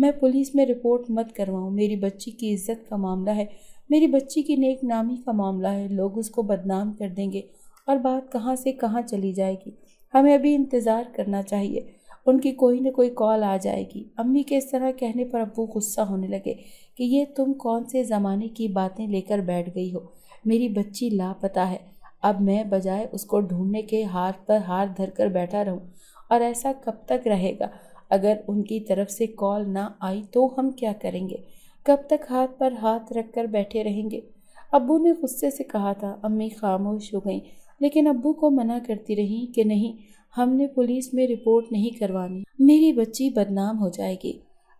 میں پولیس میں رپورٹ مت کرواؤں، میری بچی کی عزت کا معاملہ ہے، میری بچی کی نیک نامی کا معاملہ ہے، لوگ اس کو بدنام کر دیں گے اور بات کہاں سے کہاں چلی جائے گی۔ ہمیں ابھی انتظار کرنا چاہیے، ان کی کوئی نہ کوئی کال آ جائے گی۔ امی کے اس طرح کہنے پر ابو غصہ ہونے لگے کہ یہ تم کون سے زمانے کی باتیں لے کر بیٹھ گئی ہو، میری بچی لاپتہ ہے، اب میں بجائے اس کو ڈھونڈنے کے ہاتھ پر ہاتھ دھر کر بیٹھا رہوں، اور ایسا کب تک رہے گا؟ اگر ان کی طرف سے کال نہ آئی تو ہم کیا کریں گے؟ کب تک ہاتھ پر ہاتھ رکھ کر بیٹھے رہیں گے؟ ابو نے غصے سے کہا تھا۔ امی خاموش ہو گئیں، لیکن ابو کو منع کرتی رہی کہ نہیں، ہم نے پولیس میں رپورٹ نہیں کروانی، میری بچی بدنام ہو جائے گی۔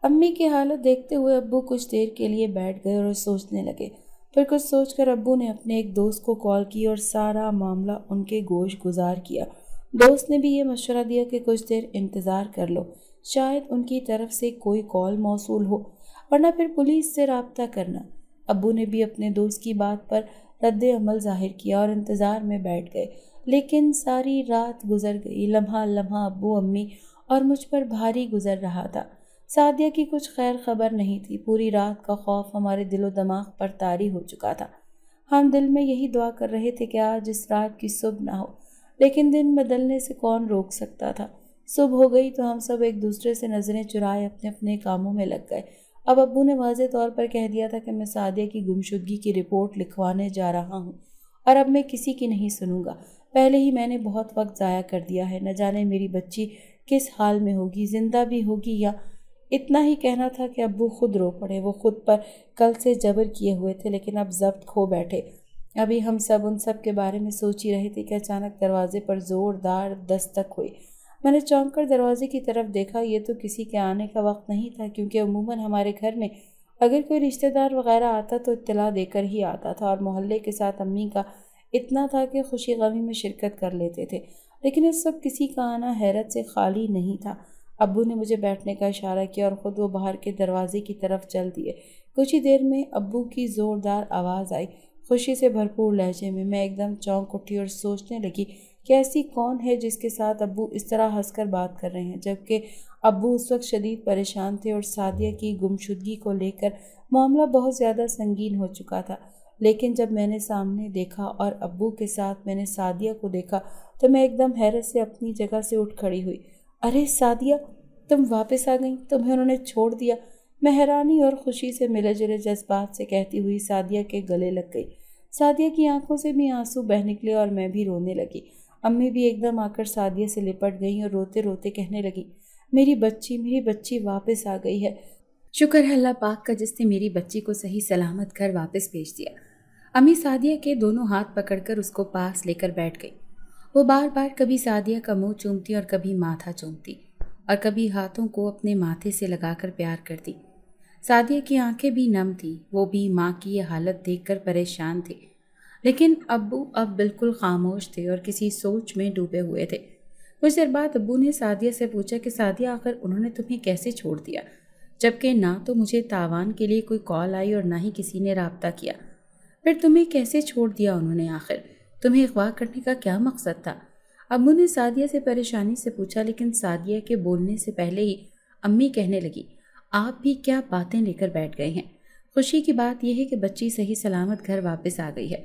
امی کی حالت دیکھتے ہوئے ابو کچھ دیر کے لیے بیٹھ گئے اور سوچنے لگے۔ پھر کچھ سوچ کر ابو نے اپنے ایک دوست کو کال کی اور سارا معاملہ ان کے گوش گزار کیا۔ دوست نے بھی یہ مشورہ دیا کہ کچھ دیر انتظار کر لو، شاید ان کی طرف سے کوئی کال موصول ہو، ورنہ پھر پولیس سے رابطہ کرنا۔ ابو نے بھی اپنے دوست کی بات پر رد عمل ظاہر کیا اور انتظار میں بیٹھ گئے، لیکن ساری رات گزر گئی، لمحہ لمحہ ابو امی اور مجھ پر بھاری گزر رہا تھا۔ سعدیہ کی کچھ خیر خبر نہیں تھی، پوری رات کا خوف ہمارے دل و دماغ پر طاری ہو چکا تھا۔ ہم دل میں یہی دعا کر رہے تھے کہ آج اس رات کی صبح نہ ہو، لیکن دن بدلنے سے کون روک سکتا تھا۔ صبح ہو گئی تو ہم سب ایک دوسرے سے نظریں چرائے اپنے اپنے کاموں میں لگ گئے۔ اب ابو نے واضح طور پر کہہ دیا تھا کہ میں سعدیہ کی گمشدگی کی رپورٹ لکھوانے جا رہا ہوں، اور اب میں کسی کی نہیں سنوں گا۔ پہلے ہی میں نے بہت وقت ضائع کر دیا ہے، نہ جانے میری بچی کس حال میں ہوگی، زندہ بھی ہوگی یا… اتنا ہی کہنا تھا کہ ابو خود رو پڑے۔ وہ خود پر کل سے جبر کیے ہوئے تھے، لیکن اب ضبط کھو بیٹھے۔ ابھی ہم سب ان سب کے بارے میں سوچ ہی رہے تھے کہ اچانک دروازے پر زوردار دستک ہوئی۔ میں نے چونک کر دروازے کی طرف دیکھا۔ یہ تو کسی کے آنے کا وقت نہیں تھا، کیونکہ عموماً ہمارے گھر میں اگر کوئی رشتہ دار وغیرہ آتا تو اطلاع دے کر ہی آتا تھا، اور محلے کے ساتھ امی کا اتنا تھا کہ خوشی غمی میں شرکت کر لیتے تھے، لیکن اس وقت کسی کا آنا حیرت سے خالی نہیں تھا۔ ابو نے مجھے بیٹھنے کا اشارہ کیا اور خود وہ باہر کے دروازے کی طرف چل دیے۔ کچھ ہی دیر میں ابو کی زوردار آواز آئی، خوشی سے بھرپور لہجے میں۔ میں ایک دم چونک اٹھی اور سوچنے لگی کہ ایسی کون ہے جس کے ساتھ ابو اس طرح ہنس کر بات کر رہے ہیں، جبکہ ابو اس وقت شدید پریشان تھے اور سعدیہ کی گمشدگی کو لے کر معاملہ بہت زیادہ سنگین ہو چکا تھا۔ لیکن جب میں نے سامنے دیکھا اور ابو کے ساتھ میں نے سعدیہ کو دیکھا تو میں ایک دم حیرت سے اپنی جگہ سے اٹھ کھڑی ہوئی۔ ارے سعدیہ، تم واپس آ گئیں، تمہیں انہوں نے چھوڑ دیا؟ میں حیرانی اور خوشی سے ملے جلے جذبات سے کہتی ہوئی سعدیہ کے گلے لگ گئی۔ سعدیہ کی آنکھوں سے بھی آنسو بہہ نکلے اور میں بھی رونے لگی۔ امی بھی ایک دم آ کر سعدیہ سے لپٹ گئیں اور روتے روتے کہنے لگی، میری بچی واپس آ گئی ہے۔ شکر ہے اللہ پاک کا جس نے میری بچی کو صحیح سلامت گھر واپس بھیج دیا۔ امی سعدیہ کے دونوں ہاتھ پکڑ کر اس کو پاس لے کر بیٹھ گئی۔ وہ بار بار کبھی سعدیہ کا منہ چومتی اور کبھی ماتھا چومتی، اور کبھی ہاتھوں کو اپنے ماتھے سے لگا کر پیار کرتی۔ سعدیہ کی آنکھیں بھی نم تھیں، وہ بھی ماں کی یہ حالت دیکھ کر پریشان تھے، لیکن ابو اب بالکل خاموش تھے اور کسی سوچ میں ڈوبے ہوئے تھے۔ کچھ دیر بعد ابو نے سعدیہ سے پوچھا کہ سعدیہ، آخر انہوں نے تمہیں کیسے چھوڑ دیا، جبکہ نہ تو مجھے تاوان کے لیے کوئی کال آئی اور نہ ہی کسی نے رابطہ کیا؟ پھر تمہیں کیسے چھوڑ دیا انہوں نے؟ آخر تمہیں اغوا کرنے کا کیا مقصد تھا؟ ابو نے سعدیہ سے پریشانی سے پوچھا، لیکن سعدیہ کے بولنے سے پہلے ہی امی کہنے لگی، آپ بھی کیا باتیں لے کر بیٹھ گئے ہیں؟ خوشی کی بات یہ ہے کہ بچی صحیح سلامت گھر واپس آ گئی ہے۔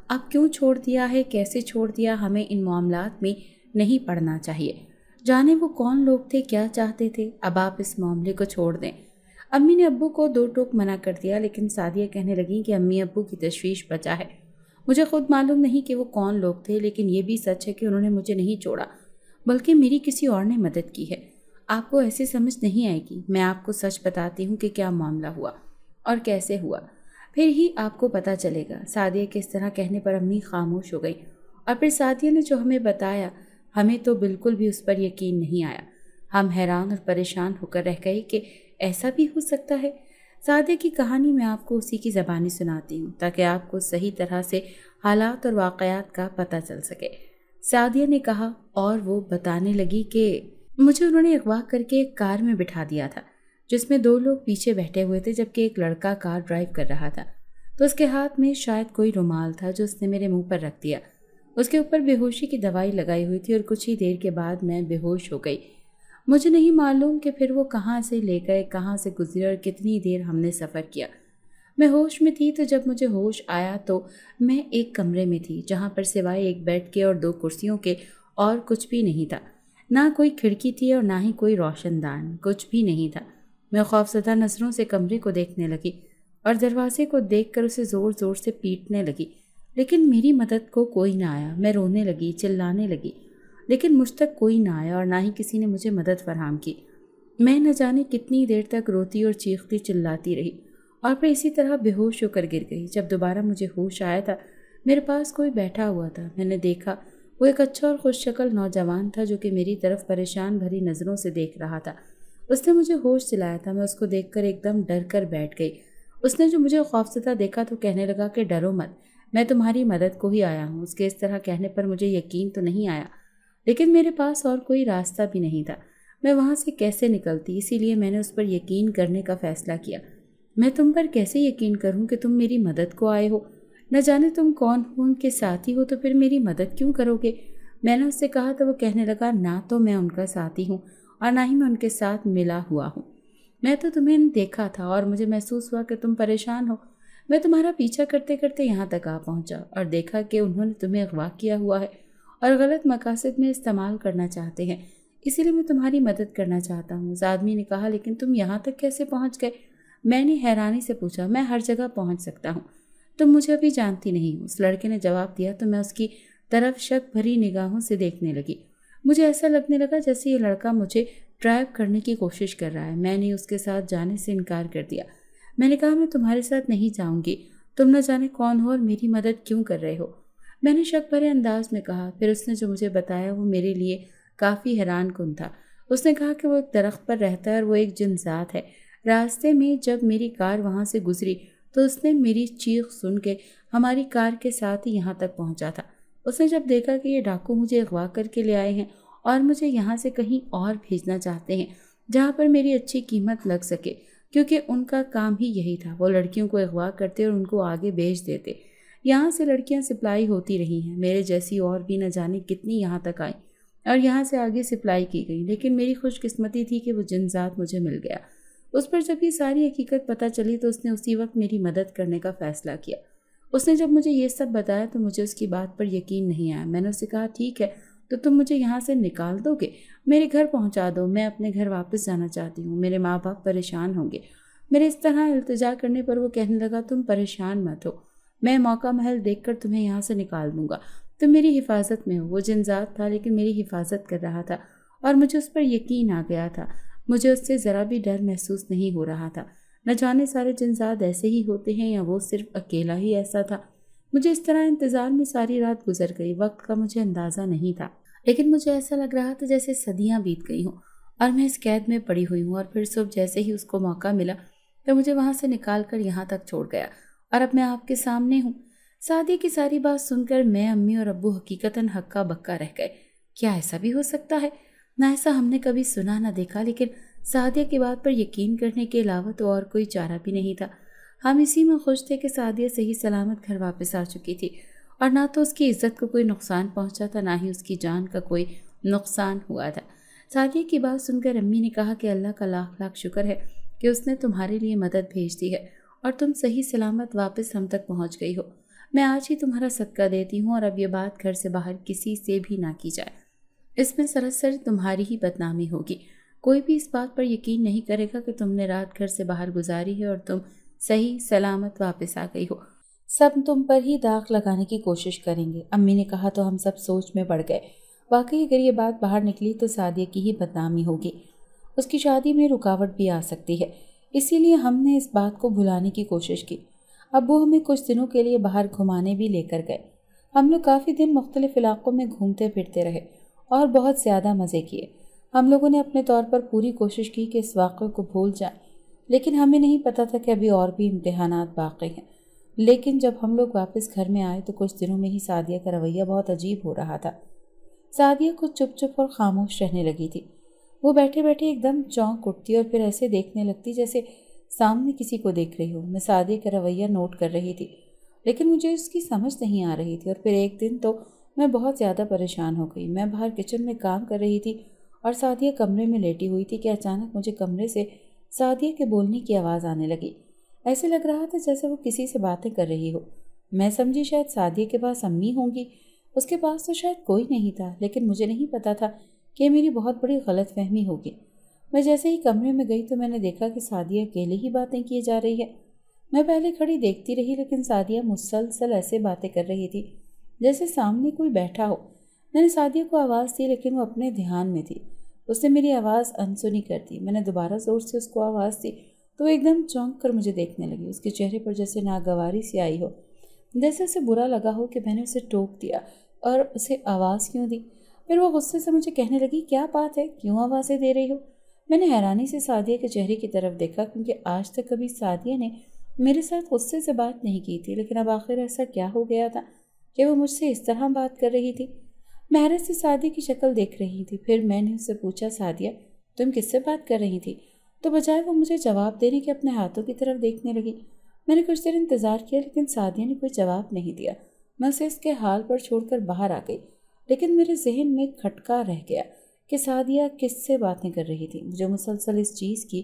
اب کیوں چھوڑ دیا ہے، کیسے چھوڑ دیا، ہمیں ان معاملات میں نہیں پڑنا چاہیے۔ جانے وہ کون لوگ تھے، کیا چاہتے تھے، اب آپ اس معاملے کو چھوڑ دیں۔ امی نے ابو کو دو ٹوک منع کر دیا، لیکن سعدیہ کہنے لگیں کہ امی ابو کی تشویش بچا ہے۔ مجھے خود معلوم نہیں کہ وہ کون لوگ تھے، لیکن یہ بھی سچ ہے کہ انہوں نے مجھے نہیں چھوڑا، بلکہ میری کسی اور نے مدد کی ہے۔ آپ کو ایسے سمجھ نہیں آئے گی، میں آپ کو سچ بتاتی ہوں کہ کیا معاملہ ہوا اور کیسے ہوا، پھر ہی آپ کو پتہ چلے گا۔ سعدیہ کے اس طرح کہنے پر امی خاموش ہو گئی، اور پھر سعدیہ نے جو ہمیں بتایا، ہمیں تو بالکل بھی اس پر یقین نہیں آیا۔ ہم حیران اور پریشان ہو کر رہ گئے کہ ایسا بھی ہو سکتا ہے۔ سعدیہ کی کہانی میں آپ کو اسی کی زبانی سناتی ہوں، تاکہ آپ کو صحیح طرح سے حالات اور واقعات کا پتہ چل سکے۔ سعدیہ نے کہا، اور وہ بتانے لگی کہ مجھے انہوں نے اغوا کر کے ایک کار میں بٹھا دیا تھا، جس میں 2 لوگ پیچھے بیٹھے ہوئے تھے، جبکہ ایک لڑکا کار ڈرائیو کر رہا تھا۔ تو اس کے ہاتھ میں شاید کوئی رومال تھا جو اس نے میرے منہ پر رکھ دیا۔ اس کے اوپر بے ہوشی کی دوائی لگائی ہوئی تھی، اور کچھ ہی دیر کے بعد میں بے ہوش ہو گئی۔ مجھے نہیں معلوم کہ پھر وہ کہاں سے لے گئے، کہاں سے گزرے اور کتنی دیر ہم نے سفر کیا۔ میں ہوش میں تھی تو جب مجھے ہوش آیا تو میں ایک کمرے میں تھی جہاں پر سوائے ایک بیڈ کے اور 2 کرسیوں کے اور کچھ بھی نہیں تھا۔ نہ کوئی کھڑکی تھی اور نہ ہی کوئی روشن دان، کچھ بھی نہیں تھا۔ میں خوفزدہ نظروں سے کمرے کو دیکھنے لگی اور دروازے کو دیکھ کر اسے زور زور سے پیٹنے لگی، لیکن میری مدد کو کوئی نہ آیا۔ میں رونے لگی، چلانے لگی، لیکن مجھ تک کوئی نہ آیا اور نہ ہی کسی نے مجھے مدد فراہم کی۔ میں نہ جانے کتنی دیر تک روتی اور چیختی چلاتی رہی اور پھر اسی طرح بے ہوش ہو کر گر گئی۔ جب دوبارہ مجھے ہوش آیا تھا، میرے پاس کوئی بیٹھا ہوا تھا۔ میں نے دیکھا وہ ایک اچھا اور خوش شکل نوجوان تھا جو کہ میری طرف پریشان بھری نظروں سے دیکھ رہا تھا۔ اس نے مجھے ہوش دلایا تھا۔ میں اس کو دیکھ کر ایک دم ڈر کر بیٹھ گئی۔ اس نے جو مجھے خوفزدہ دیکھا تو کہنے لگا کہ ڈرو مت، میں تمہاری مدد کو ہی آیا ہوں۔ اس کے اس طرح کہنے پر مجھے یقین تو نہیں آیا، لیکن میرے پاس اور کوئی راستہ بھی نہیں تھا۔ میں وہاں سے کیسے نکلتی، اسی لیے میں نے اس پر یقین کرنے کا فیصلہ کیا۔ میں تم پر کیسے یقین کروں کہ تم میری مدد کو آئے ہو؟ نہ جانے تم کون ہو، ان کے ساتھی ہو تو پھر میری مدد کیوں کرو گے؟ میں نے اس سے کہا تو وہ کہنے لگا نہ تو میں ان کا ساتھی ہوں اور نہ ہی میں ان کے ساتھ ملا ہوا ہوں۔ میں تو تمہیں دیکھا تھا اور مجھے محسوس ہوا کہ تم پریشان ہو۔ میں تمہارا پیچھا کرتے کرتے یہاں تک آ پہنچا اور دیکھا کہ انہوں نے تمہیں اغوا کیا ہوا ہے اور غلط مقاصد میں استعمال کرنا چاہتے ہیں، اسی لیے میں تمہاری مدد کرنا چاہتا ہوں۔ اس آدمی نے کہا لیکن تم یہاں تک کیسے پہنچ گئے؟ میں نے حیرانی سے پوچھا۔ میں ہر جگہ پہنچ سکتا ہوں، تم مجھے ابھی جانتی نہیں۔ اس لڑکے نے جواب دیا تو میں اس کی طرف شک بھری نگاہوں سے دیکھنے لگی۔ مجھے ایسا لگنے لگا جیسے یہ لڑکا مجھے ٹریپ کرنے کی کوشش کر رہا ہے۔ میں نے اس کے ساتھ جانے سے انکار کر دیا۔ میں نے کہا میں تمہارے ساتھ نہیں جاؤں گی، تم نہ جانے کون ہو اور میری مدد کیوں کر رہے ہو؟ میں نے شک بھرے انداز میں کہا۔ پھر اس نے جو مجھے بتایا وہ میرے لیے کافی حیران کن تھا۔ اس نے کہا کہ وہ ایک درخت پر رہتا ہے اور وہ ایک جن ذات ہے۔ راستے میں جب میری کار وہاں سے گزری تو اس نے میری چیخ سن کے ہماری کار کے ساتھ ہی یہاں تک پہنچا تھا۔ اس نے جب دیکھا کہ یہ ڈاکو مجھے اغوا کر کے لے آئے ہیں اور مجھے یہاں سے کہیں اور بھیجنا چاہتے ہیں جہاں پر میری اچھی قیمت لگ سکے، کیونکہ ان کا کام ہی یہی تھا، وہ لڑکیوں کو اغوا کرتے اور ان کو آگے بھیج دیتے۔ یہاں سے لڑکیاں سپلائی ہوتی رہی ہیں، میرے جیسی اور بھی نہ جانے کتنی یہاں تک آئیں اور یہاں سے آگے سپلائی کی گئی، لیکن میری خوش قسمتی تھی کہ وہ جن ذات مجھے مل گیا۔ اس پر جب یہ ساری حقیقت پتہ چلی تو اس نے اسی وقت میری مدد کرنے کا فیصلہ کیا۔ اس نے جب مجھے یہ سب بتایا تو مجھے اس کی بات پر یقین نہیں آیا۔ میں نے اسے کہا ٹھیک ہے تو تم مجھے یہاں سے نکال دو گے، میرے گھر پہنچا دو، میں اپنے گھر واپس جانا چاہتی ہوں، میرے ماں باپ پریشان ہوں گے۔ میرے اس طرح التجا کرنے پر وہ کہنے لگا تم پریشان مت ہو، میں موقع محل دیکھ کر تمہیں یہاں سے نکال دوں گا، تم میری حفاظت میں ہو۔ وہ جن ذات تھا لیکن میری حفاظت کر رہا تھا اور مجھے اس پر یقین آ گیا تھا۔ مجھے اس سے ذرا بھی ڈر محسوس نہیں ہو رہا تھا۔ نہ جانے سارے جنزاد ایسے ہی ہوتے ہیں یا وہ صرف اکیلا ہی ایسا تھا۔ مجھے اس طرح انتظار میں ساری رات گزر گئی، وقت کا مجھے اندازہ نہیں تھا، لیکن مجھے ایسا لگ رہا تھا جیسے صدیاں بیت گئی ہوں اور میں اس قید میں پڑی ہوئی ہوں۔ اور پھر صبح جیسے ہی اس کو موقع ملا تو مجھے وہاں سے نکال کر یہاں تک چھوڑ گیا اور اب میں آپ کے سامنے ہوں۔ سعدیہ کی ساری بات سن کر میں، امی اور ابو حقیقتاً ہکا بکا رہ گئے۔ کیا ایسا بھی ہو سکتا ہے؟ نہ ایسا ہم نے کبھی سنا نہ دیکھا، لیکن سعدیہ کی بات پر یقین کرنے کے علاوہ تو اور کوئی چارہ بھی نہیں تھا۔ ہم اسی میں خوش تھے کہ سعدیہ صحیح سلامت گھر واپس آ چکی تھی اور نہ تو اس کی عزت کو کوئی نقصان پہنچا تھا، نہ ہی اس کی جان کا کوئی نقصان ہوا تھا۔ سعدیہ کی بات سن کر امی نے کہا کہ اللہ کا لاکھ لاکھ شکر ہے کہ اس نے تمہارے لیے مدد بھیج دی ہے اور تم صحیح سلامت واپس ہم تک پہنچ گئی ہو۔ میں آج ہی تمہارا صدقہ دیتی ہوں اور اب یہ بات گھر سے باہر کسی سے بھی نہ کی جائے، اس میں سراسر تمہاری ہی بدنامی ہوگی۔ کوئی بھی اس بات پر یقین نہیں کرے گا کہ تم نے رات گھر سے باہر گزاری ہے اور تم صحیح سلامت واپس آ گئی ہو۔ سب تم پر ہی داغ لگانے کی کوشش کریں گے۔ امی نے کہا تو ہم سب سوچ میں پڑ گئے۔ واقعی اگر یہ بات باہر نکلی تو سعدیہ کی ہی بدنامی ہوگی، اس کی شادی میں رکاوٹ بھی آ سکتی ہے، اسی لیے ہم نے اس بات کو بھلانے کی کوشش کی۔ ابو ہمیں کچھ دنوں کے لیے باہر گھمانے بھی لے کر گئے۔ ہم لوگ کافی دن مختلف علاقوں میں گھومتے پھرتے رہے اور بہت زیادہ مزے کیے۔ ہم لوگوں نے اپنے طور پر پوری کوشش کی کہ اس واقعے کو بھول جائیں، لیکن ہمیں نہیں پتہ تھا کہ ابھی اور بھی امتحانات باقی ہیں۔ لیکن جب ہم لوگ واپس گھر میں آئے تو کچھ دنوں میں ہی سعدیہ کا رویہ بہت عجیب ہو رہا تھا۔ سعدیہ کچھ چپ چپ اور خاموش رہنے لگی تھی۔ وہ بیٹھے بیٹھے ایک دم چونک اٹھتی اور پھر ایسے دیکھنے لگتی جیسے سامنے کسی کو دیکھ رہی ہو۔ میں سعدیہ کا رویہ نوٹ کر رہی تھی، لیکن مجھے اس کی سمجھ نہیں آ رہی تھی۔ اور پھر ایک دن تو میں بہت زیادہ پریشان ہو گئی۔ میں باہر کچن میں کام کر رہی تھی اور سعدیہ کمرے میں لیٹی ہوئی تھی کہ اچانک مجھے کمرے سے سعدیہ کے بولنے کی آواز آنے لگی۔ ایسے لگ رہا تھا جیسے وہ کسی سے باتیں کر رہی ہو۔ میں سمجھی شاید سعدیہ کے پاس امی ہوں گی، اس کے پاس تو شاید کوئی نہیں تھا، لیکن مجھے نہیں پتا تھا کہ میری بہت بڑی غلط فہمی ہوگی۔ میں جیسے ہی کمرے میں گئی تو میں نے دیکھا کہ سعدیہ اکیلے ہی باتیں کیے جا رہی ہے۔ میں پہلے کھڑی دیکھتی رہی، لیکن سعدیہ مسلسل ایسے باتیں کر رہی تھی جیسے سامنے کوئی بیٹھا ہو۔ میں نے سعدیہ کو آواز دی، لیکن وہ اپنے دھیان میں تھی۔ اس نے میری آواز انسنی کر دی۔ میں نے دوبارہ زور سے اس کو آواز دی تو وہ ایک دم چونک کر مجھے دیکھنے لگی۔ اس کے چہرے پر جیسے ناگواری سی آئی ہو، جیسے اسے برا لگا ہو کہ میں نے اسے ٹوک دیا اور اسے آواز کیوں دی۔ پھر وہ غصے سے مجھے کہنے لگی، کیا بات ہے، کیوں آوازیں دے رہی ہو؟ میں نے حیرانی سے سعدیہ کے چہرے کی طرف دیکھا، کیونکہ آج تک کبھی سعدیہ نے میرے ساتھ غصے سے بات نہیں کی تھی، لیکن اب آخر ایسا کیا ہو گیا تھا کہ وہ مجھ سے اس طرح بات کر رہی تھی۔ میں حیرت سے سعدیہ کی شکل دیکھ رہی تھی۔ پھر میں نے اس سے پوچھا، سعدیہ تم کس سے بات کر رہی تھی؟ تو بجائے وہ مجھے جواب دینے کے اپنے ہاتھوں کی طرف دیکھنے لگی۔ میں نے کچھ دیر انتظار کیا، لیکن سعدیہ نے کوئی جواب نہیں دیا۔ میں اسے اس کے حال پر چھوڑ کر باہر آ گئی، لیکن میرے ذہن میں کھٹکا رہ گیا کہ سعدیہ کس سے باتیں کر رہی تھی۔ مجھے مسلسل اس چیز کی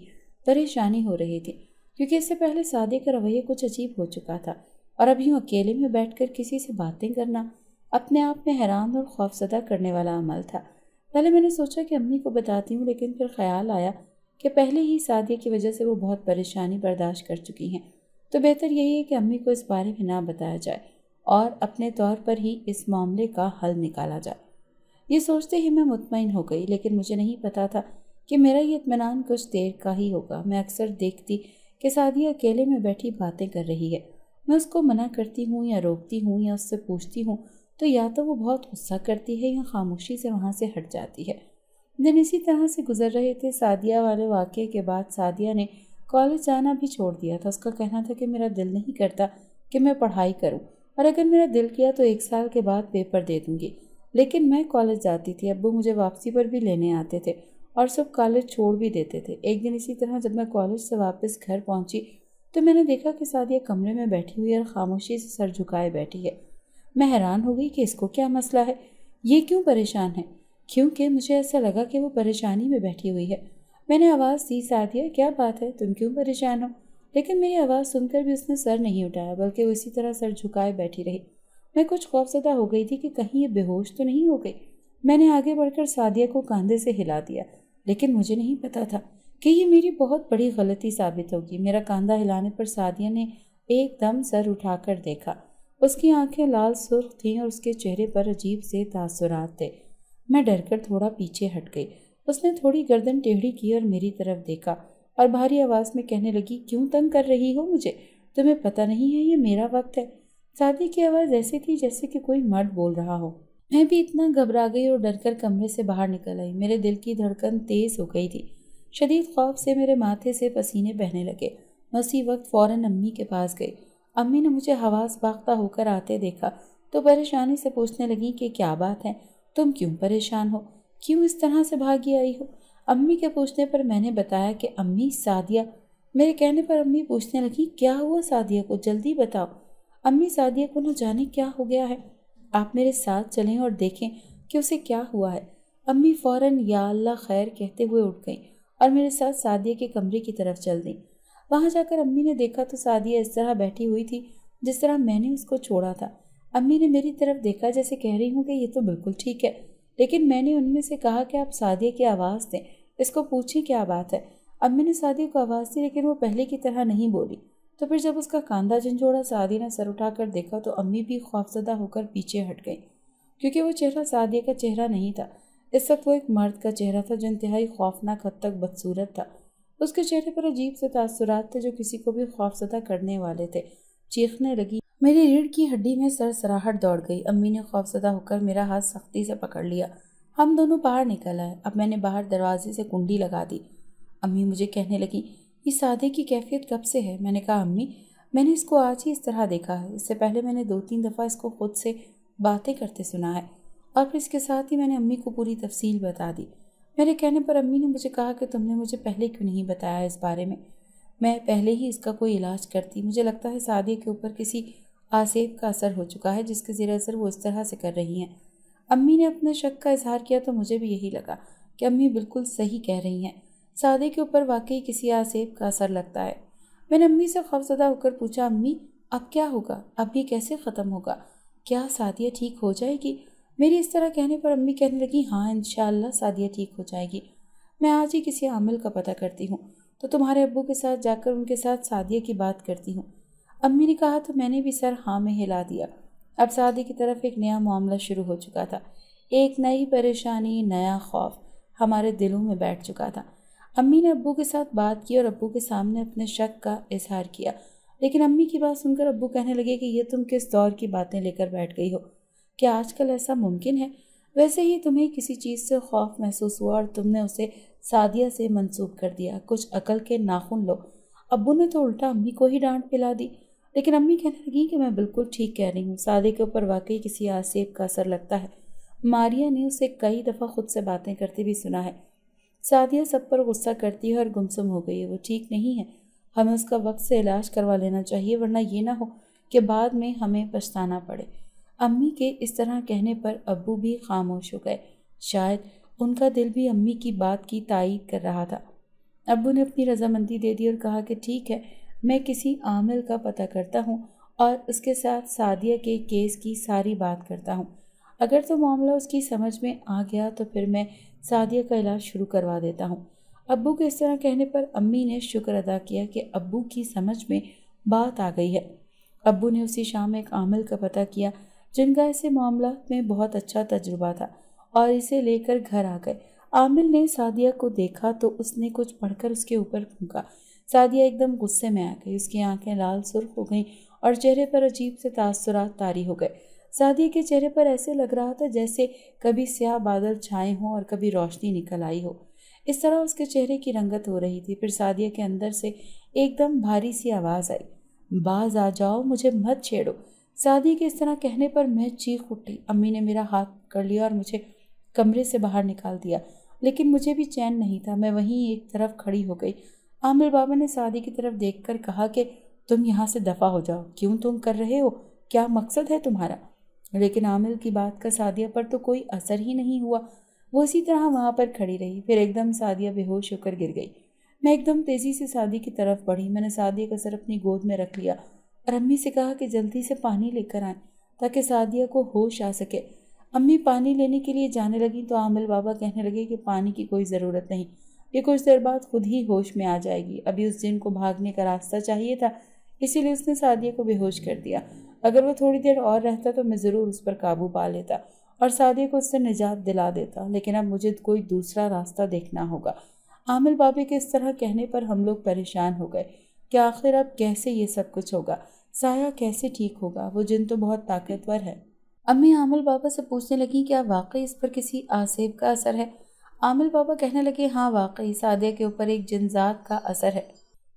پریشانی ہو رہی تھی، کیونکہ اس سے پہلے سعدیہ کا رویہ کچھ عجیب ہو چکا تھا، اور اب یوں اکیلے میں بیٹھ کر کسی سے باتیں کرنا اپنے آپ میں حیران اور خوفزدہ کرنے والا عمل تھا۔ پہلے میں نے سوچا کہ امی کو بتاتی ہوں، لیکن پھر خیال آیا کہ پہلے ہی سعدیہ کی وجہ سے وہ بہت پریشانی برداشت کر چکی ہیں، تو بہتر یہی ہے کہ امی کو اس بارے میں نہ بتایا جائے اور اپنے طور پر ہی اس معاملے کا حل نکالا جائے۔ یہ سوچتے ہی میں مطمئن ہو گئی، لیکن مجھے نہیں پتا تھا کہ میرا یہ اطمینان کچھ دیر کا ہی ہوگا۔ میں اکثر دیکھتی کہ سعدیہ اکیلے میں بیٹھی باتیں کر رہی ہے۔ میں اس کو منع کرتی ہوں یا روکتی ہوں یا اس سے پوچھتی ہوں تو یا تو وہ بہت غصہ کرتی ہے یا خاموشی سے وہاں سے ہٹ جاتی ہے۔ دن اسی طرح سے گزر رہے تھے۔ سعدیہ والے واقعے کے بعد سعدیہ نے کالج جانا بھی چھوڑ دیا تھا۔ اس کا کہنا تھا کہ میرا دل نہیں کرتا کہ میں پڑھائی کروں، اور اگر میرا دل کیا تو 1 سال کے بعد پیپر دے دوں گی۔ لیکن میں کالج جاتی تھی، ابو مجھے واپسی پر بھی لینے آتے تھے اور سب کالج چھوڑ بھی دیتے تھے۔ ایک دن اسی طرح جب میں کالج سے واپس گھر پہنچی تو میں نے دیکھا کہ سعدیہ کمرے میں بیٹھی ہوئی اور خاموشی سے سر جھکائے بیٹھی ہے۔ میں حیران ہو گئی کہ اس کو کیا مسئلہ ہے، یہ کیوں پریشان ہے، کیونکہ مجھے ایسا لگا کہ وہ پریشانی میں بیٹھی ہوئی ہے۔ میں نے آواز دی، سعدیہ کیا بات ہے، تم کیوں پریشان ہو؟ لیکن میری آواز سن کر بھی اس نے سر نہیں اٹھایا، بلکہ وہ اسی طرح سر جھکائے بیٹھی رہی۔ میں کچھ خوفزدہ ہو گئی تھی کہ کہیں یہ بے ہوش تو نہیں ہو گئی۔ میں نے آگے بڑھ کر سعدیہ کو کاندھے سے ہلا دیا، لیکن مجھے نہیں پتا تھا کہ یہ میری بہت بڑی غلطی ثابت ہوگی۔ میرا کاندھا ہلانے پر سعدیہ نے ایک دم سر اٹھا کر دیکھا۔ اس کی آنکھیں لال سرخ تھیں اور اس کے چہرے پر عجیب سے تاثرات تھے۔ میں ڈر کر تھوڑا پیچھے ہٹ گئی۔ اس نے تھوڑی گردن ٹیڑھی کی اور میری طرف دیکھا اور بھاری آواز میں کہنے لگی، کیوں تنگ کر رہی ہو مجھے؟ تمہیں پتہ نہیں ہے یہ میرا وقت ہے؟ سعدیہ کی آواز ایسی تھی جیسے کہ کوئی مرد بول رہا ہو۔ میں بھی اتنا گھبرا گئی اور ڈر کر کمرے سے باہر نکل آئی۔ میرے دل کی دھڑکن تیز ہو گئی تھی، شدید خوف سے میرے ماتھے سے پسینے بہنے لگے۔ میں اسی وقت فوراً امی کے پاس گئی۔ امی نے مجھے حواس باختہ ہو کر آتے دیکھا تو پریشانی سے پوچھنے لگی کہ کیا بات ہے، تم کیوں پریشان ہو، کیوں اس طرح سے بھاگی آئی ہو؟ امی کے پوچھنے پر میں نے بتایا کہ امی سعدیہ۔ میرے کہنے پر امی پوچھنے لگی، کیا ہوا سعدیہ کو، جلدی بتاؤ۔ امی سعدیہ کو نہ جانے کیا ہو گیا ہے، آپ میرے ساتھ چلیں اور دیکھیں کہ اسے کیا ہوا ہے۔ امی فوراً یا اللہ خیر کہتے ہوئے اٹھ گئیں اور میرے ساتھ سعدیہ کے کمرے کی طرف چل دیں۔ وہاں جا کر امی نے دیکھا تو سعدیہ اس طرح بیٹھی ہوئی تھی جس طرح میں نے اس کو چھوڑا تھا۔ امی نے میری طرف دیکھا جیسے کہہ رہی ہوں کہ یہ تو بالکل ٹھیک ہے، لیکن میں نے ان میں سے کہا کہ آپ سعدیہ کی آواز دیں، اس کو پوچھیں کیا بات ہے۔ امی نے سعدیہ کو آواز دی، لیکن وہ پہلے کی طرح نہیں بولی۔ تو پھر جب اس کا کاندھا جھنجھوڑا، سعدیہ نے سر اٹھا کر دیکھا تو امی بھی خوفزدہ ہو کر پیچھے ہٹ گئی، کیونکہ وہ چہرہ سعدیہ کا چہرہ نہیں تھا۔ اس وقت وہ ایک مرد کا چہرہ تھا جو انتہائی خوفناک حد تک بدصورت تھا۔ اس کے چہرے پر عجیب سے تاثرات تھے جو کسی کو بھی خوفزدہ کرنے والے تھے۔ چیخنے لگی۔ میری ریڑھ کی ہڈی میں سرسراہٹ دوڑ گئی۔ امی نے خوفزدہ ہو کر میرا ہاتھ سختی سے پکڑ لیا۔ ہم دونوں باہر نکل آئے۔ اب میں نے باہر دروازے سے کنڈی لگا دی۔ امی مجھے کہنے لگی، یہ سعدیہ کی کیفیت کب سے ہے؟ میں نے کہا، امی میں نے اس کو آج ہی اس طرح دیکھا ہے، اس سے پہلے میں نے 2-3 دفعہ اس کو خود سے باتیں کرتے سنا ہے۔ اور پھر اس کے ساتھ ہی میں نے امی کو پوری تفصیل بتا دی۔ میرے کہنے پر امی نے مجھے کہا کہ تم نے مجھے پہلے کیوں نہیں بتایا اس بارے میں پہلے ہی اس کا کوئی علاج کرتی۔ مجھے لگتا ہے سعدیہ کے اوپر کسی آسیب کا اثر ہو چکا ہے جس کے زیر اثر وہ اس طرح سے کر رہی ہیں۔ امی نے اپنے شک کا اظہار کیا تو مجھے بھی یہی لگا کہ امی بالکل صحیح کہہ رہی ہیں، سعدیہ کے اوپر واقعی کسی آسیب کا اثر لگتا ہے۔ میں نے امی سے خوفزدہ ہو کر پوچھا، امی اب کیا ہوگا؟ اب یہ کیسے ختم ہوگا؟ کیا سعدیہ ٹھیک ہو جائے گی؟ میری اس طرح کہنے پر امی کہنے لگی، ہاں انشاءاللہ سعدیہ ٹھیک ہو جائے گی۔ میں آج ہی کسی عامل کا پتہ کرتی ہوں تو تمہارے ابو کے ساتھ جا کر ان کے ساتھ سعدیہ کی بات کرتی ہوں۔ امی نے کہا تو میں نے بھی سر ہاں میں ہلا دیا۔ اب سعدیہ کی طرف ایک نیا معاملہ شروع ہو چکا تھا، ایک نئی پریشانی، نیا خوف ہمارے دلوں میں بیٹھ چکا تھا۔ امی نے ابو کے ساتھ بات کی اور ابو کے سامنے اپنے شک کا اظہار کیا، لیکن امی کی بات سن کر ابو کہنے لگے کہ یہ تم کس دور کی باتیں لے کر بیٹھ گئی ہو؟ کیا آج کل ایسا ممکن ہے؟ ویسے ہی تمہیں کسی چیز سے خوف محسوس ہوا اور تم نے اسے سعدیہ سے منسوب کر دیا، کچھ عقل کے ناخن لو۔ ابو نے تو الٹا امی کو ہی ڈانٹ پلا دی، لیکن امی کہنے لگی کہ میں بالکل ٹھیک کہہ رہی ہوں، سعدیہ کے اوپر واقعی کسی آسیب کا اثر لگتا ہے۔ ماریہ نے اسے کئی دفعہ خود سے باتیں کرتے بھی سنا ہے۔ سعدیہ سب پر غصہ کرتی ہے اور گمسم ہو گئی ہے، وہ ٹھیک نہیں ہے، ہمیں اس کا وقت سے علاج کروا لینا چاہیے، ورنہ یہ نہ ہو کہ بعد میں ہمیں پچھتانا پڑے۔ امی کے اس طرح کہنے پر ابو بھی خاموش ہو گئے، شاید ان کا دل بھی امی کی بات کی تائید کر رہا تھا۔ ابو نے اپنی رضامندی دے دی اور کہا کہ ٹھیک ہے، میں کسی عامل کا پتہ کرتا ہوں اور اس کے ساتھ سعدیہ کے کیس کی ساری بات کرتا ہوں۔ اگر تو معاملہ اس کی سمجھ میں آ گیا تو پھر میں سعدیہ کا علاج شروع کروا دیتا ہوں۔ ابو کے اس طرح کہنے پر امی نے شکر ادا کیا کہ ابو کی سمجھ میں بات آ گئی ہے۔ ابو نے اسی شام ایک عامل کا پتہ کیا جن کا ایسے معاملات میں بہت اچھا تجربہ تھا اور اسے لے کر گھر آ گئے۔ عامل نے سعدیہ کو دیکھا تو اس نے کچھ پڑھ کر اس کے اوپر پھونکا۔ سعدیہ ایک دم غصے میں آ گئی، اس کی آنکھیں لال سرخ ہو گئیں اور چہرے پر عجیب سے تاثرات طاری ہو گئے۔ سعدیہ کے چہرے پر ایسے لگ رہا تھا جیسے کبھی سیاہ بادل چھائے ہوں اور کبھی روشنی نکل آئی ہو، اس طرح اس کے چہرے کی رنگت ہو رہی تھی۔ پھر سعدیہ کے اندر سے ایک دم بھاری سی آواز آئی، باز آ جاؤ، مجھے مت چھیڑو۔ سعدیہ کے اس طرح کہنے پر میں چیخ اٹھی۔ امی نے میرا ہاتھ پکڑ لیا اور مجھے کمرے سے باہر نکال دیا، لیکن مجھے بھی چین نہیں تھا، میں وہیں ایک طرف کھڑی ہو گئی۔ عامل بابا نے سعدیہ کی طرف دیکھ کر کہا کہ تم یہاں سے دفع ہو جاؤ، کیوں تم کر رہے ہو، کیا مقصد ہے تمہارا؟ لیکن عامل کی بات کا سعدیہ پر تو کوئی اثر ہی نہیں ہوا، وہ اسی طرح وہاں پر کھڑی رہی۔ پھر ایک دم سعدیہ بے ہوش ہو کر گر گئی۔ میں ایک دم تیزی سے سعدیہ کی طرف بڑھی، میں نے سعدیہ کا سر اپنی گود میں رکھ لیا اور امی سے کہا کہ جلدی سے پانی لے کر آئیں تاکہ سعدیہ کو ہوش آ سکے۔ امی پانی لینے کے لیے جانے لگیں تو عامل بابا کہنے لگے کہ پانی کی کوئی ضرورت نہیں، یہ کچھ دیر بعد خود ہی ہوش میں آ جائے گی، ابھی اس جن کو بھاگنے کا راستہ چاہیے تھا، اسی لیے اس نے سعدیہ کو بے ہوش کر دیا۔ اگر وہ تھوڑی دیر اور رہتا تو میں ضرور اس پر قابو پا لیتا اور سعدیہ کو اس سے نجات دلا دیتا، لیکن اب مجھے کوئی دوسرا راستہ دیکھنا ہوگا۔ عامل بابے کے اس طرح کہنے پر ہم لوگ پریشان ہو گئے کہ آخر اب کیسے یہ سب کچھ ہوگا، سایہ کیسے ٹھیک ہوگا، وہ جن تو بہت طاقتور ہے۔ امی عامل بابا سے پوچھنے لگیں کیا واقعی اس پر کسی آسیب کا اثر ہے؟ عامل بابا کہنے لگے ہاں واقعی سعدیہ کے اوپر ایک جنذات کا اثر ہے،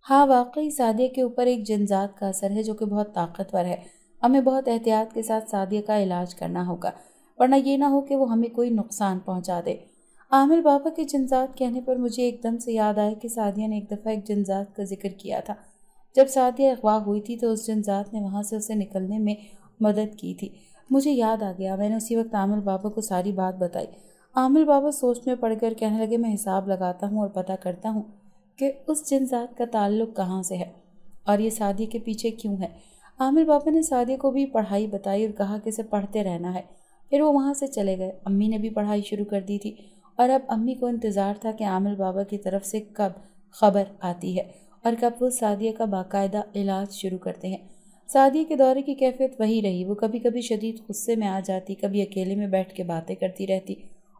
ہاں واقعی سعدیہ کے اوپر ایک جنذات کا اثر ہے جو کہ بہت طاقتور ہے، ہمیں بہت احتیاط کے ساتھ سعدیہ کا علاج کرنا ہوگا ورنہ یہ نہ ہو کہ وہ ہمیں کوئی نقصان پہنچا دے۔ عامل بابا کے جنذات کہنے پر مجھے ایک دم سے یاد آیا کہ سعدیہ نے ایک دفعہ ایک جنذات کا ذکر کیا تھا، جب سعدیہ اغوا ہوئی تھی تو اس جنذات نے وہاں سے اسے نکلنے میں مدد کی تھی۔ مجھے یاد آ گیا، میں نے اسی وقت عامل بابا کو ساری بات بتائی۔ عامل بابا سوچ میں پڑ کر کہنے لگے میں حساب لگاتا ہوں اور پتہ کرتا ہوں کہ اس جنذات کا تعلق کہاں سے ہے اور یہ سعدیہ کے پیچھے کیوں ہے۔ عامل بابا نے سعدیہ کو بھی پڑھائی بتائی اور کہا کہ اسے پڑھتے رہنا ہے، پھر وہ وہاں سے چلے گئے۔ امی نے بھی پڑھائی شروع کر دی تھی اور اب امی کو انتظار تھا کہ عامل بابا کی طرف سے کب خبر آتی ہے اور کب وہ سعدیہ کا باقاعدہ علاج شروع کرتے ہیں۔ سعدیہ کے دورے کی کیفیت وہی رہی، وہ کبھی کبھی شدید غصے میں آ جاتی، کبھی اکیلے میں بیٹھ کے باتیں کرتی رہتی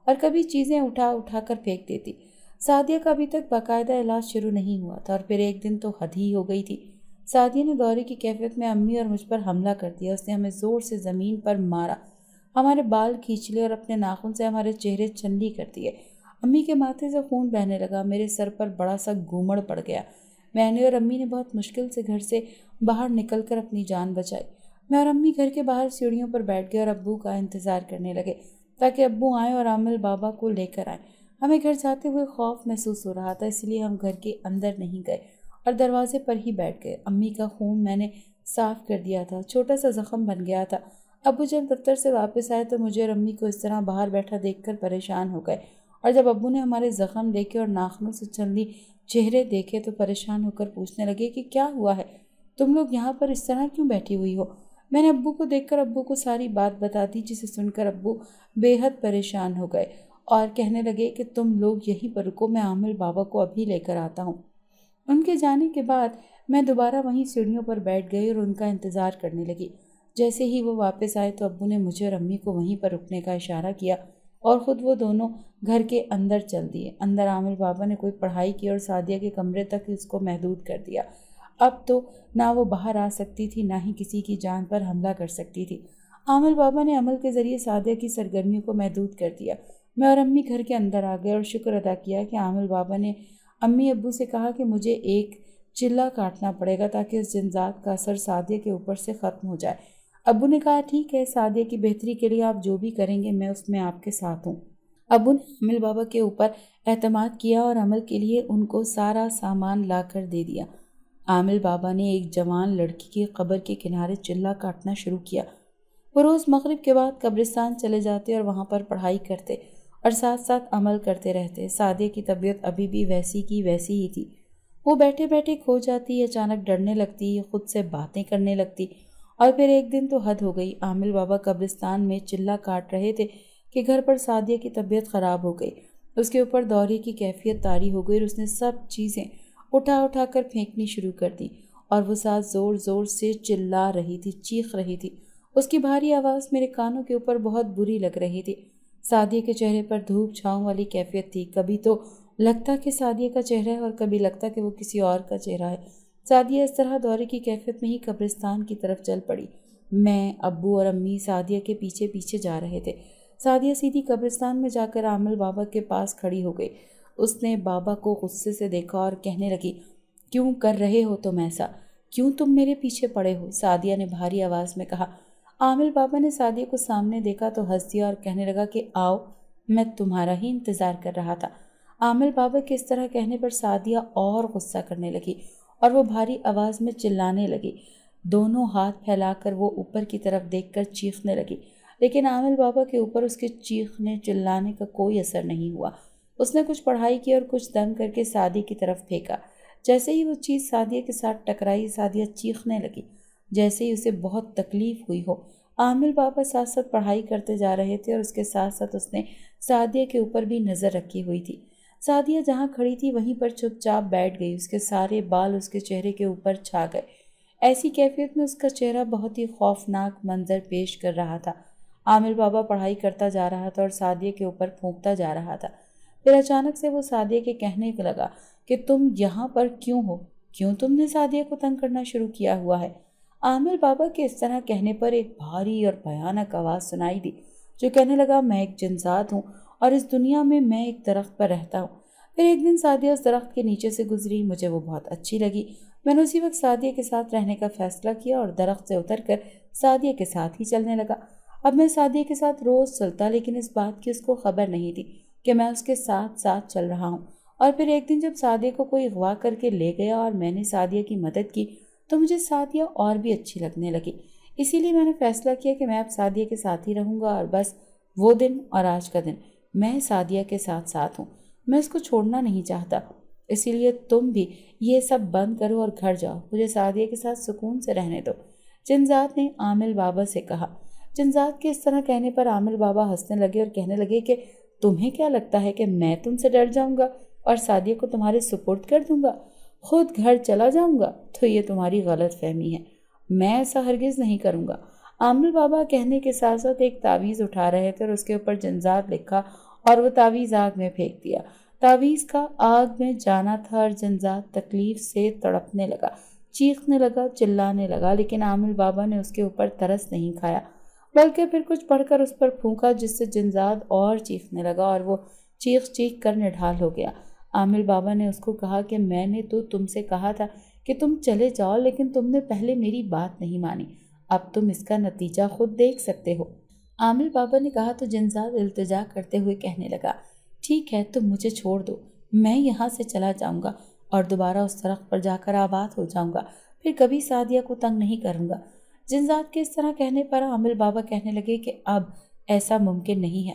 اور کبھی چیزیں اٹھا اٹھا کر پھینک دیتی۔ سعدیہ کا ابھی تک باقاعدہ علاج شروع نہیں ہوا تھا اور پھر ایک دن تو حد ہی ہو گئی تھی۔ سعدیہ نے دورے کی کیفیت میں امی اور مجھ پر حملہ کر دیا، اس نے ہمیں زور سے زمین پر مارا، ہمارے بال کھینچ لیے اور اپنے ناخن سے ہمارے چہرے چندی کر دیے۔ امی کے ماتھے سے خون بہنے لگا، میرے سر پر بڑا سا گھومڑ پڑ گیا۔ میں نے اور امی نے بہت مشکل سے گھر سے باہر نکل کر اپنی جان بچائی۔ میں اور امی گھر کے باہر سیڑھیوں پر بیٹھ گئے اور ابو کا انتظار کرنے لگے تاکہ ابو آئیں اور عامل بابا کو لے کر آئیں۔ ہمیں گھر جاتے ہوئے خوف محسوس ہو رہا تھا، اس لیے ہم گھر کے اندر نہیں گئے اور دروازے پر ہی بیٹھ گئے۔ امی کا خون میں نے صاف کر دیا تھا، چھوٹا سا زخم بن گیا تھا۔ ابو جب دفتر سے واپس آئے تو مجھے اور امی کو اس طرح باہر بیٹھا دیکھ کر پریشان ہو گئے اور جب ابو نے ہمارے زخم دیکھے اور ناخنوں سے چندی چہرے دیکھے تو پریشان ہو کر پوچھنے لگے کہ کیا ہوا ہے، تم لوگ یہاں پر اس طرح کیوں بیٹھی ہوئی ہو؟ میں نے ابو کو دیکھ کر ابو کو ساری بات بتا دی، جسے سن کر ابو بے حد پریشان ہو گئے اور کہنے لگے کہ تم لوگ یہیں پر رکو، میں عامر بابا کو ابھی لے کر آتا ہوں۔ ان کے جانے کے بعد میں دوبارہ وہیں سیڑھیوں پر بیٹھ گئی اور ان کا انتظار کرنے لگی۔ جیسے ہی وہ واپس آئے تو ابو نے مجھے اور امی کو وہیں پر رکنے کا اشارہ کیا اور خود وہ دونوں گھر کے اندر چل دیے۔ اندر عامر بابا نے کوئی پڑھائی کی اور سعدیہ کے کمرے تک اس کو محدود کر دیا۔ اب تو نہ وہ باہر آ سکتی تھی، نہ ہی کسی کی جان پر حملہ کر سکتی تھی۔ عامر بابا نے عمل کے ذریعے سعدیہ کی سرگرمیوں کو محدود کر دیا۔ میں اور امی گھر کے اندر آ گئے اور شکر ادا کیا کہ عامر بابا نے امی ابو سے کہا کہ مجھے ایک چلہ کاٹنا پڑے گا تاکہ اس جنزات کا اثر سعدیہ کے اوپر سے ختم ہو جائے۔ ابو نے کہا ٹھیک ہے، سعدیہ کی بہتری کے لیے آپ جو بھی کریں گے میں اس میں آپ کے ساتھ ہوں۔ ابو نے عامر بابا کے اوپر اعتماد کیا اور عمل کے لیے ان کو سارا سامان لا کر دے دیا۔ عامر بابا نے ایک جوان لڑکی کی قبر کے کنارے چلہ کاٹنا شروع کیا۔ وہ روز مغرب کے بعد قبرستان چلے جاتے اور وہاں پر پڑھائی کرتے اور ساتھ ساتھ عمل کرتے رہتے۔ سعدیہ کی طبیعت ابھی بھی ویسی کی ویسی ہی تھی۔ وہ بیٹھے بیٹھے کھو جاتی، اچانک ڈرنے لگتی، خود سے باتیں کرنے لگتی، اور پھر ایک دن تو حد ہو گئی۔ عامر بابا قبرستان میں چلہ کاٹ رہے تھے کہ گھر پر سعدیہ کی طبیعت خراب ہو گئی۔ اس کے اوپر دورے کی کیفیت طاری ہو گئی اور اس نے سب چیزیں اٹھا کر پھینکنی شروع کر دی اور وہ ساتھ زور زور سے چلا رہی تھی، چیخ رہی تھی۔ اس کی بھاری آواز میرے کانوں کے اوپر بہت بری لگ رہی تھی۔ سعدیہ کے چہرے پر دھوپ چھاؤں والی کیفیت تھی، کبھی تو لگتا کہ سعدیہ کا چہرہ ہے اور کبھی لگتا کہ وہ کسی اور کا چہرہ ہے۔ سعدیہ اس طرح دورے کی کیفیت میں ہی قبرستان کی طرف چل پڑی۔ میں، ابو اور امی سعدیہ کے پیچھے پیچھے جا رہے تھے۔ سعدیہ سیدھی قبرستان میں جا کر عامر بابا کے پاس کھڑی ہو گئی۔ اس نے بابا کو غصے سے دیکھا اور کہنے لگی کیوں کر رہے ہو تم ایسا؟ کیوں تم میرے پیچھے پڑے ہو؟ سعدیہ نے بھاری آواز میں کہا۔ عامر بابا نے سعدیہ کو سامنے دیکھا تو ہنس دیا اور کہنے لگا کہ آؤ، میں تمہارا ہی انتظار کر رہا تھا۔ عامر بابا کے اس طرح کہنے پر سعدیہ اور غصہ کرنے لگی اور وہ بھاری آواز میں چلانے لگی۔ دونوں ہاتھ پھیلا کر وہ اوپر کی طرف دیکھ کر چیخنے لگی، لیکن عامر بابا کے اوپر اس کے چیخنے چلانے کا کوئی اثر نہیں ہوا۔ اس نے کچھ پڑھائی کی اور کچھ دم کر کے سعدیہ کی طرف پھینکا۔ جیسے ہی وہ چیز سعدیہ کے ساتھ ٹکرائی، سعدیہ چیخنے لگی جیسے ہی اسے بہت تکلیف ہوئی ہو۔ عامر بابا ساتھ ساتھ پڑھائی کرتے جا رہے تھے اور اس کے ساتھ ساتھ اس نے سعدیہ کے اوپر بھی نظر رکھی ہوئی تھی۔ سعدیہ جہاں کھڑی تھی وہیں پر چپ چاپ بیٹھ گئی، اس کے سارے بال اس کے چہرے کے اوپر چھا گئے۔ ایسی کیفیت میں اس کا چہرہ بہت ہی خوفناک منظر پیش کر رہا تھا۔ عامر بابا پڑھائی کرتا جا رہا تھا اور سعدیہ کے اوپر پھونکتا جا رہا تھا۔ پھر اچانک سے وہ سعدیہ کے کہنے لگا کہ تم یہاں پر کیوں ہو؟ کیوں تم نے سعدیہ کو تنگ کرنا شروع کیا ہوا ہے؟ عامر بابا کے اس طرح کہنے پر ایک بھاری اور بھیانک آواز سنائی دی جو کہنے لگا میں ایک جنزاد ہوں اور اس دنیا میں میں ایک درخت پر رہتا ہوں۔ پھر ایک دن سعدیہ اس درخت کے نیچے سے گزری، مجھے وہ بہت اچھی لگی۔ میں نے اسی وقت سعدیہ کے ساتھ رہنے کا فیصلہ کیا اور درخت سے اتر کر سعدیہ کے ساتھ ہی چلنے لگا۔ اب میں سعدیہ کے ساتھ روز چلتا، لیکن اس بات کی اس کو خبر نہیں تھی کہ میں اس کے ساتھ ساتھ چل رہا ہوں۔ اور پھر ایک دن جب سعدیہ کو کوئی اغوا کر کے لے گیا اور میں نے سعدیہ کی مدد کی تو مجھے سعدیہ اور بھی اچھی لگنے لگی۔ اسی لیے میں نے فیصلہ کیا کہ میں اب سعدیہ کے ساتھ ہی رہوں گا، اور بس وہ دن اور آج کا دن میں سعدیہ کے ساتھ ساتھ ہوں۔ میں اس کو چھوڑنا نہیں چاہتا، اسی لیے تم بھی یہ سب بند کرو اور گھر جاؤ، مجھے سعدیہ کے ساتھ سکون سے رہنے دو، جنزاد نے عامر بابا سے کہا۔ جنزاد کے اس طرح کہنے پر عامر بابا ہنسنے لگے اور کہنے لگے کہ تمہیں کیا لگتا ہے کہ میں تم سے ڈر جاؤں گا اور سعدیہ کو تمہارے سپرد کر دوں گا، خود گھر چلا جاؤں گا؟ تو یہ تمہاری غلط فہمی ہے، میں ایسا ہرگز نہیں کروں گا۔ عامر بابا کہنے کے ساتھ ساتھ ایک تعویذ اٹھا رہے تھے اور اس کے اوپر جنزاد لکھا اور وہ تعویذ آگ میں پھینک دیا۔ تعویذ کا آگ میں جانا تھا اور جنزاد تکلیف سے تڑپنے لگا، چیخنے لگا، چلانے لگا، لیکن عامر بابا نے اس کے اوپر ترس نہیں کھایا بلکہ پھر کچھ پڑھ کر اس پر پھونکا، جس سے جنزاد اور چیخنے لگا اور وہ چیخ چیخ کر نڈھال ہو گیا۔ عامر بابا نے اس کو کہا کہ میں نے تو تم سے کہا تھا کہ تم چلے جاؤ، لیکن تم نے پہلے میری بات نہیں مانی، اب تم اس کا نتیجہ خود دیکھ سکتے ہو۔ عامر بابا نے کہا تو جنزاد التجا کرتے ہوئے کہنے لگا ٹھیک ہے، تم مجھے چھوڑ دو، میں یہاں سے چلا جاؤں گا اور دوبارہ اس درخت پر جا کر آباد ہو جاؤں گا، پھر کبھی سعدیہ کو تنگ نہیں کروں گا۔ جنزاد کے اس طرح کہنے پر عامر بابا کہنے لگے کہ اب ایسا ممکن نہیں ہے،